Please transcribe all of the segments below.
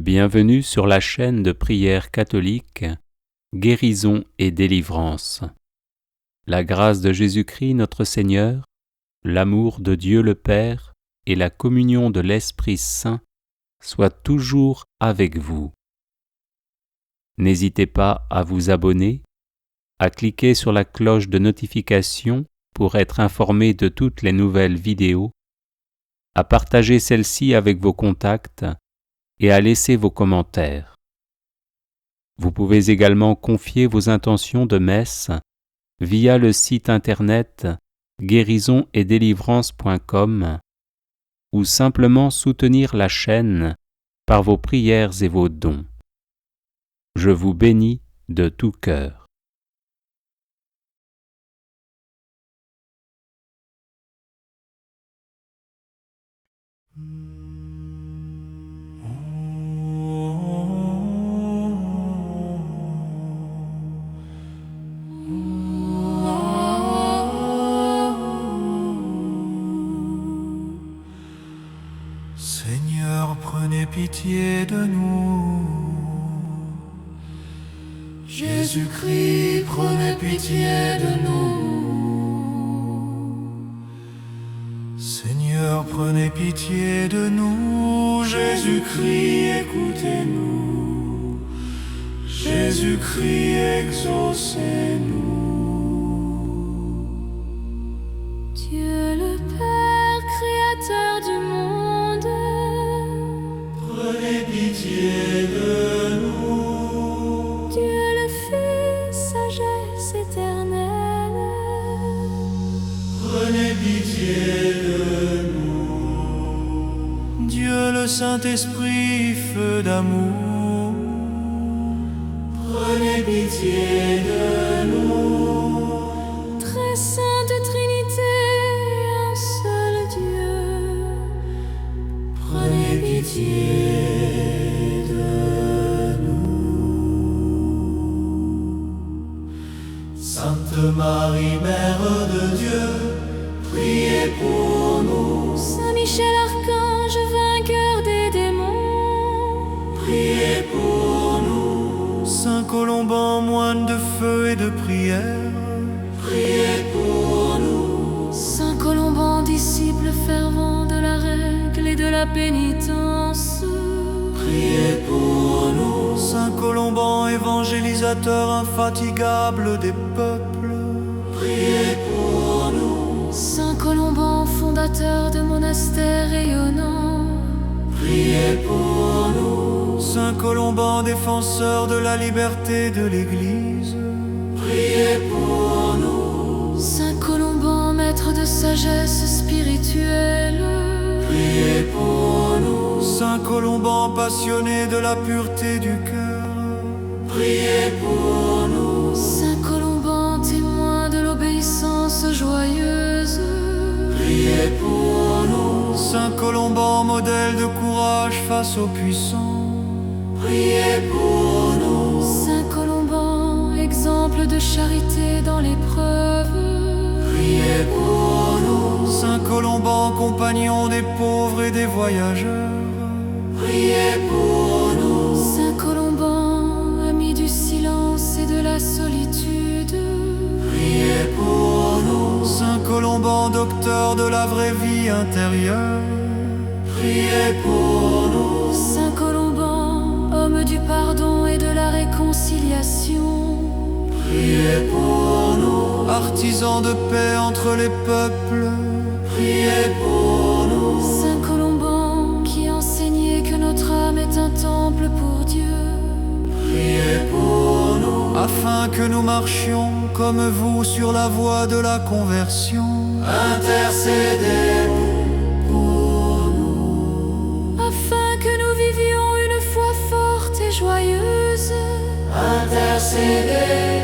Bienvenue sur la chaîne de prière catholique Guérison et délivrance. La grâce de Jésus-Christ notre Seigneur, l'amour de Dieu le Père et la communion de l'Esprit Saint soient toujours avec vous. N'hésitez pas à vous abonner, à cliquer sur la cloche de notification pour être informé de toutes les nouvelles vidéos, à partager celle-ci avec vos contacts et à laisser vos commentaires. Vous pouvez également confier vos intentions de messe via le site internet guérisonetdélivrance.com ou simplement soutenir la chaîne par vos prières et vos dons. Je vous bénis de tout cœur. Seigneur, prenez pitié de nous. Jésus-Christ, prenez pitié de nous. Seigneur, prenez pitié de nous. Jésus-Christ, écoutez-nous. Jésus-Christ, exaucez-nous. Dieu le Père, créateur du monde, Prenez pitié de nous. Dieu le Fils, sagesse éternelle, Prenez pitié de nous. Dieu le Saint-Esprit, feu d'amour. Prenez pitié de nous. très sainte Trinité, un seul Dieu, Prenez pitié de nous. Sainte Marie, Mère de Dieu, priez pour nous. Saint Michel Archange, vainqueur des démons, Priez pour nous. Saint Colomban, moine de feu et de prière. Priez pour nous. Saint Colomban, disciple fervent de la règle et de la pénitence, Priez pour nous. Saint Colomban, évangélisateur infatigable des peuples. Priez pour nous. Saint Colomban, fondateur de monastères rayonnants, Priez pour nous. Saint Colomban, défenseur de la liberté de l'Église. Priez pour nous. Saint Colomban, maître de sagesse spirituelle, Priez pour nous. Saint Colomban, passionné de la pureté du cœur. Priez pour nous. Saint Colomban, témoin de l'obéissance joyeuse, Priez pour nous. Saint Colomban, modèle de courage face aux puissants. Priez pour nous. Saint Colomban, exemple de charité dans l'épreuve, Priez pour nous. Saint Colomban, compagnon des pauvres et des voyageurs. Priez pour nous. Saint Colomban, ami du silence et de la solitude, Priez pour nous. Saint Colomban, docteur de la vraie vie intérieure. Priez pour nous. Saint Colomban, homme du pardon et de la réconciliation, Priez pour nous. Artisan de paix entre les peuples. Priez pour nous. Saint Colomban, qui enseignait que notre âme est un temple pour Dieu, Priez pour nous. Afin que nous marchions comme vous sur la voie de la conversion. Intercédez pour nous. afin que nous vivions une foi forte et joyeuse, Intercédez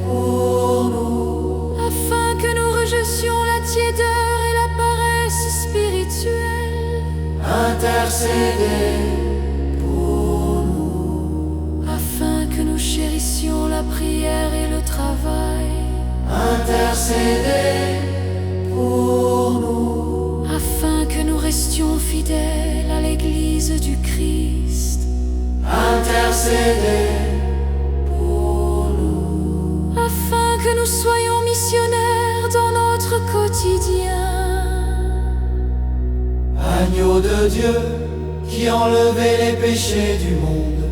pour nous. afin que nous rejetions la tiédeur et la paresse spirituelle, Intercédez pour nous. afin que nous chérissions la prière et le travail, Intercédez pour nous. afin que nous restions fidèles à l'Église du Christ, intercédez pour nous. afin que nous soyons missionnaires dans notre quotidien. Agneau de Dieu, qui enlevez les péchés du monde,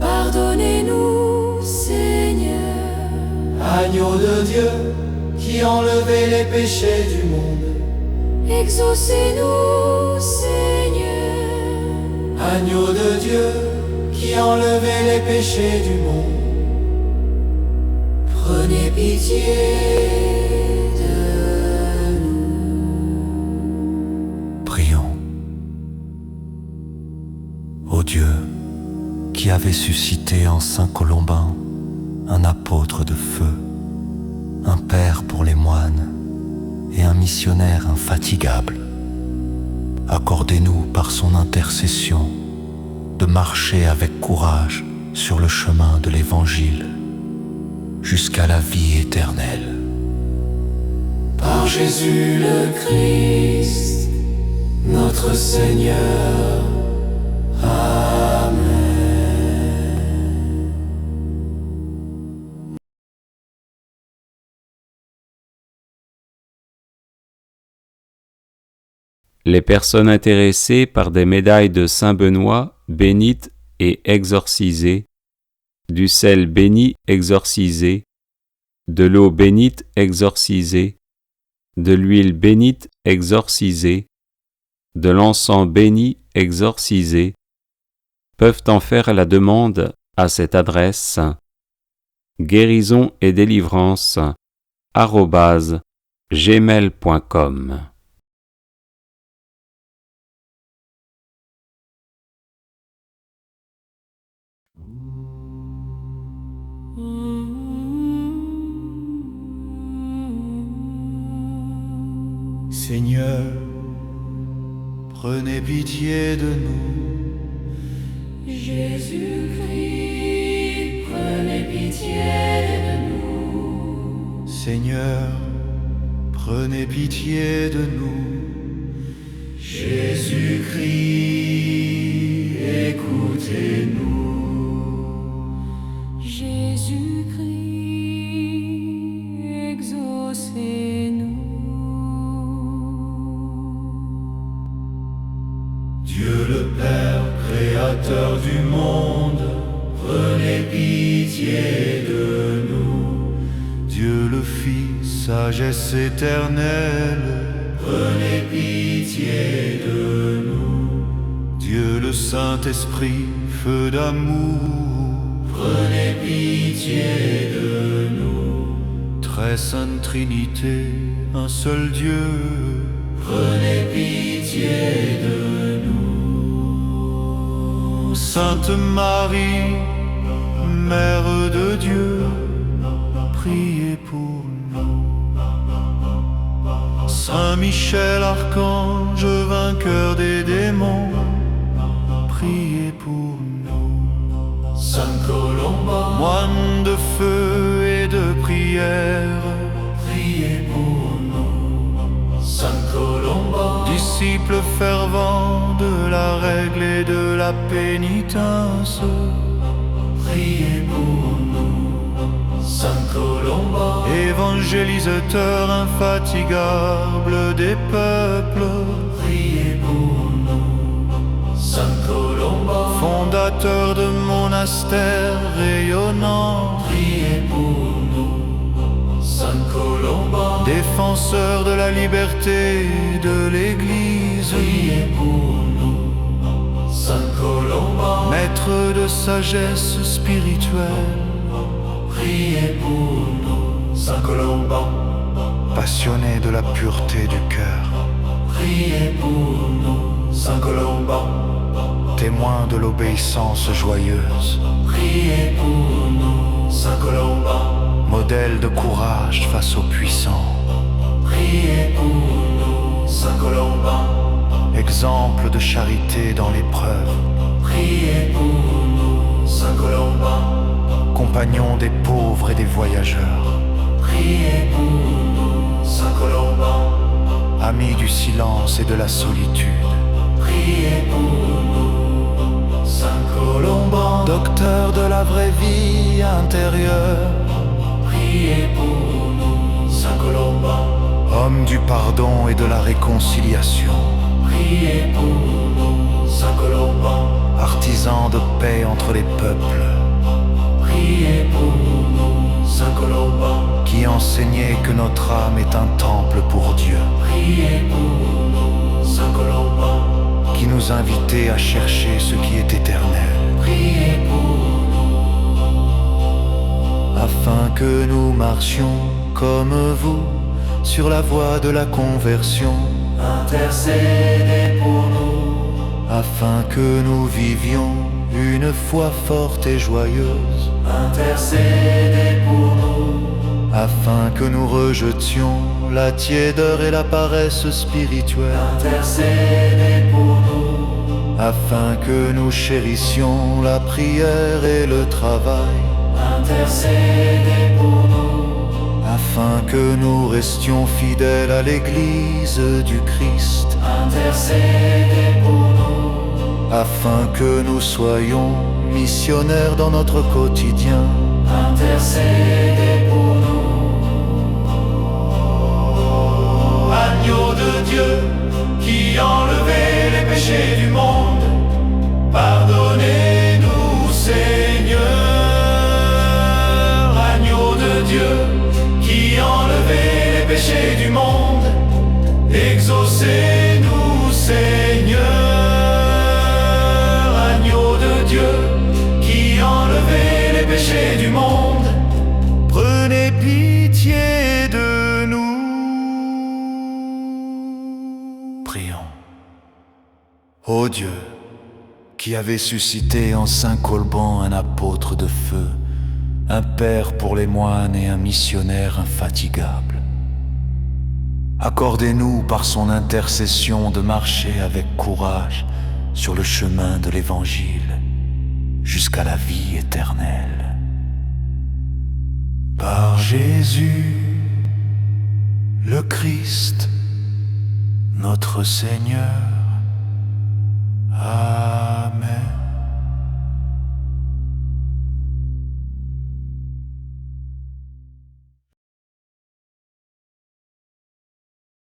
Pardonnez-nous, Seigneur. agneau de Dieu, qui enlevez les péchés du monde, Exaucez-nous, Seigneur. agneau de Dieu, qui enlevez les péchés du monde, Prenez pitié de nous. Prions. Ô Dieu, qui avait suscité en Saint Colombin un apôtre de feu, un père pour les moines et un missionnaire infatigable, accordez-nous par son intercession de marcher avec courage sur le chemin de l'Évangile jusqu'à la vie éternelle. par Jésus le Christ, notre Seigneur. Amen. Les personnes intéressées par des médailles de Saint-Benoît bénites et exorcisées, du sel béni exorcisé, de l'eau bénite exorcisée, de l'huile bénite exorcisée, de l'encens béni exorcisé, peuvent en faire la demande à cette adresse guérison et délivrance @gmail.com. Seigneur, prenez pitié de nous. Jésus-Christ, prenez pitié de nous. Seigneur, prenez pitié de nous. Jésus-Christ, écoutez-nous. Jésus-Christ, exaucez-nous. Dieu le Père, créateur du monde, prenez pitié de nous. Dieu le Fils, sagesse éternelle, prenez pitié de nous. Dieu le Saint-Esprit, feu d'amour, prenez pitié de nous. Très sainte Trinité, un seul Dieu, prenez pitié de nous. Sainte Marie, Mère de Dieu, priez pour nous. Saint Michel, archange, vainqueur des démons, priez pour nous. Saint Colomban, moine de feu et de prière, priez pour nous. Saint Colomban, disciple fervent de la règle et de la pénitence, priez pour nous. Saint Colomban, évangélisateur infatigable des peuples, priez pour nous. Saint Colomban, fondateur de monastères rayonnants, priez pour nous. Saint Colomban, défenseur de la liberté de l'Église, priez pour nous. Saint Colomban, maître de sagesse spirituelle, priez pour nous. Saint Colomban, passionné de la pureté du cœur, priez pour nous. Saint Colomban, témoin de l'obéissance joyeuse, priez pour nous. Saint Colomban, modèle de courage face aux puissants, priez pour nous. Saint Colomban, exemple de charité dans l'épreuve, priez pour nous. Saint Colomban, compagnon des pauvres et des voyageurs, priez pour nous. Saint Colomban, ami du silence et de la solitude, priez pour nous. Saint Colomban, docteur de la vraie vie intérieure, priez pour nous, Saint Colomban. homme du pardon et de la réconciliation, Priez pour nous, Saint Colomban. artisan de paix entre les peuples, Priez pour nous, Saint Colomban. qui enseignait que notre âme est un temple pour Dieu, Priez pour nous, Saint Colomban. qui nous invitait à chercher ce qui est éternel, Priez pour afin que nous marchions comme vous sur la voie de la conversion, intercédez pour nous, afin que nous vivions une foi forte et joyeuse, intercédez pour nous, afin que nous rejetions la tiédeur et la paresse spirituelle, intercédez pour nous, afin que nous chérissions la prière et le travail, intercédez pour nous, afin que nous restions fidèles à l'Église du Christ, intercédez pour nous, afin que nous soyons missionnaires dans notre quotidien, intercédez pour nous. Agneau de Dieu qui enlevait les péchés du monde, pardonnez-nous, Seigneur. Agneau de Dieu qui enlevait les péchés du monde, exaucez-nous, Seigneur. Agneau de Dieu qui enlevait les péchés du monde, prenez pitié de nous. Prions. Ô Dieu, qui avait suscité en Saint Colban un apôtre de feu, un père pour les moines et un missionnaire infatigable, accordez-nous par son intercession de marcher avec courage sur le chemin de l'Évangile jusqu'à la vie éternelle. Par Jésus, le Christ, notre Seigneur. Amen.